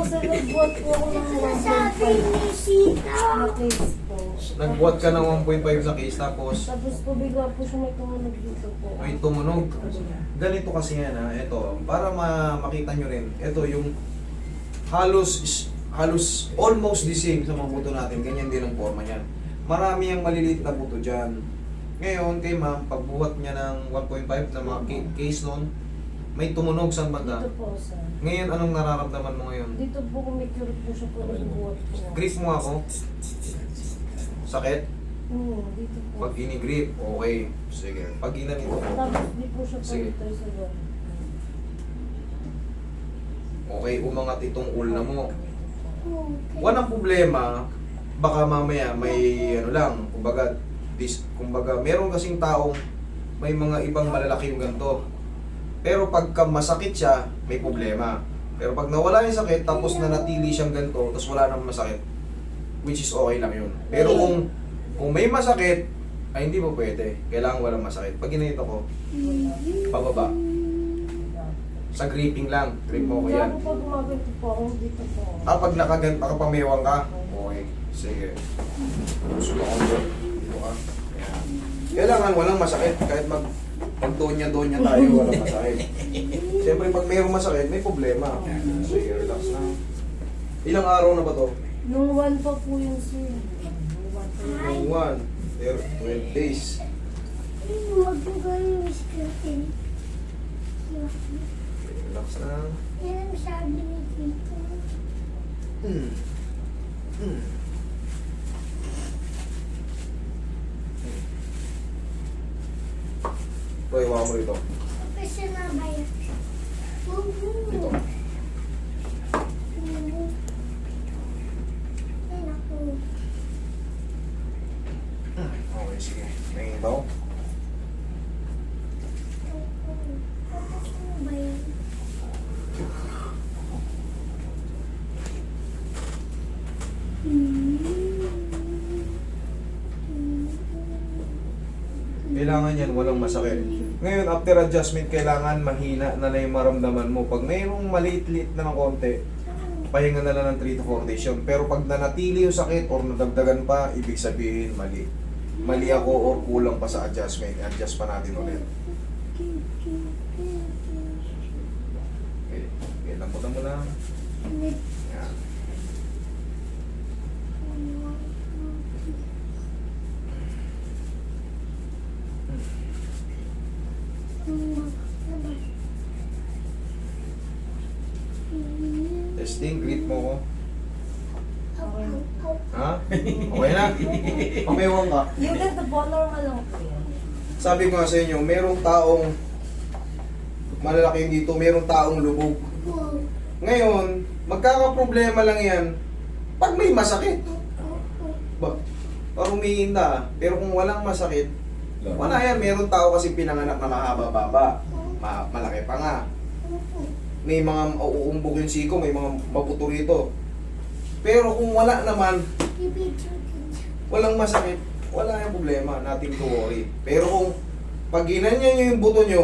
Sir, nagbuhat po ako ng 1.5 na case po. Nagbuhat ka ng 1.5 sa case, tapos Tapos po bigla po siya may tumunog dito po. may tumunog. Ganito kasi yan ha, ito, para makita nyo rin, ito yung halos almost the same sa mga buto natin, ganyan din ang forma niyan. Marami ang maliliit na buto dyan. Ngayon, kay ma'am, pagbuhat niya ng 1.5 na mga case noon, may tumunog sa banda. Dito po, sir. Ngayon, anong nararamdaman mo ngayon? Dito po kumikure po siya po nagbuhat po. Grip mo ako. Sakit? Dito po. Pag ini-grip, okay. Sige. Pag inanito ko, Tapos di po siya Sige. palitay sa buwan. okay, umangat itong ulna mo. Walang problema, baka mamaya may ano lang, kumbaga meron kasing taong may mga ibang malalaki yung ganito. Pero pagka masakit siya, may problema. Pero pag nawala yung sakit, tapos nanatili siyang ganito, tapos wala namang masakit, which is okay lang yun. Pero kung may masakit, ay hindi mo pwede. Kailangan walang masakit. Pag ginito ko, pababa. Sa gripping lang. Grip mo ko yan. Kaya po pag gumaganto po ako dito po. Pag nakapamewang ka, okay. Sige. Gusto ko dito ka. Ayan. Kailangan walang masakit. Kahit magdonya-donya tayo, walang masakit. Siyempre, pag mayroong masakit, may problema. Sige, relax lang. Ilang araw na ba to? Nung 1 pa po yun, sir. Yung 1, 12 days. Huwag mo gawin yung skirting. Relax lang. Yan ang sabi ni Tito. Hmm. Hmm. Roy, hawa mo rito. Kasi na ba yan? Dito. Ay, naku. Okay, sige. Nangingibaw. Ano ba yan? Kailangan yan, walang masakit. Ngayon, after adjustment, kailangan mahina na lang yung maramdaman mo. Pag mayroong maliit-liit na ng konti, pahinga na lang ng 3 to 4 days yun. Pero pag nanatili yung sakit or nadagdagan pa, ibig sabihin mali. Mali ako or kulang pa sa adjustment. Adjust pa natin ulit. Okay, okay lamputan mo lang. Yan. Testing, grip mo ko. Ha? Okay na? Pamewang ka. Yung ganito po, normal lang po yan. Sabi ko nga sa inyo, merong taong malalaki dito, merong taong lubog. Ngayon, magkakaproblema lang yan pag may masakit. Ba? Parang umiinda. Pero kung walang masakit, wala yan. Merong tao kasi pinanganak na mahaba-baba. Malaki pa nga. May mga uumbok yung siko, may mga mabuto rito. Pero kung wala naman, walang masakit, wala yung problema, nothing to worry. Pero kung pag ginanyan nyo yung buto nyo,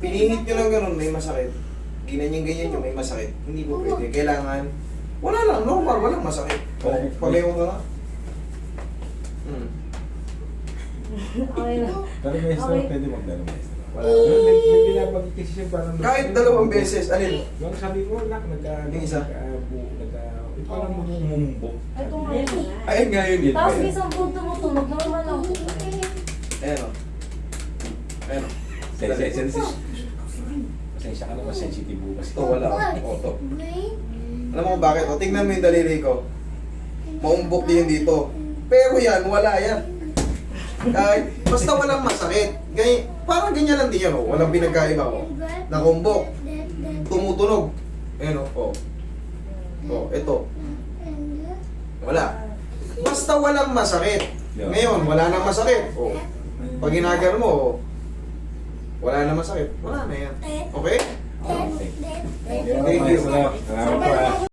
pinihit nyo lang ganun, may masakit. Ginanyan-ganyan nyo, may masakit. Hindi po pwede. Kailangan, wala lang, normal, walang masakit. O, pamewang ka nga. Okay na. Pero maestro, Okay. pwede magdala maestro. Wala. Pero may binabagi kasi siya parang... Kahit 2 beses, alin? Yung sabi ko, nak, Yung isa? parang mumumbo. Ito nga yun. Ayun nga yun yun. Tapos isang punto mo tunog, normal lang po. Ayan o. Ayan o. Pasensya ka naman, sensitive mo kasi. Ito wala. O, ito. Alam mo kung bakit? O, tingnan mo yung daliri ko. Maumbok din dito. Pero yan, wala yan. Kahit, basta walang masakit. Parang ganyan lang din yan o. Walang pinagkaiba o. Nakumbok. Tumutunog. Ayan o. O, ito. Wala. Basta walang masakit. Ngayon, wala nang masakit. O. Pag ginagar mo, wala na masakit. Wala na yan. Okay? Okay. Thank you. Salamat po.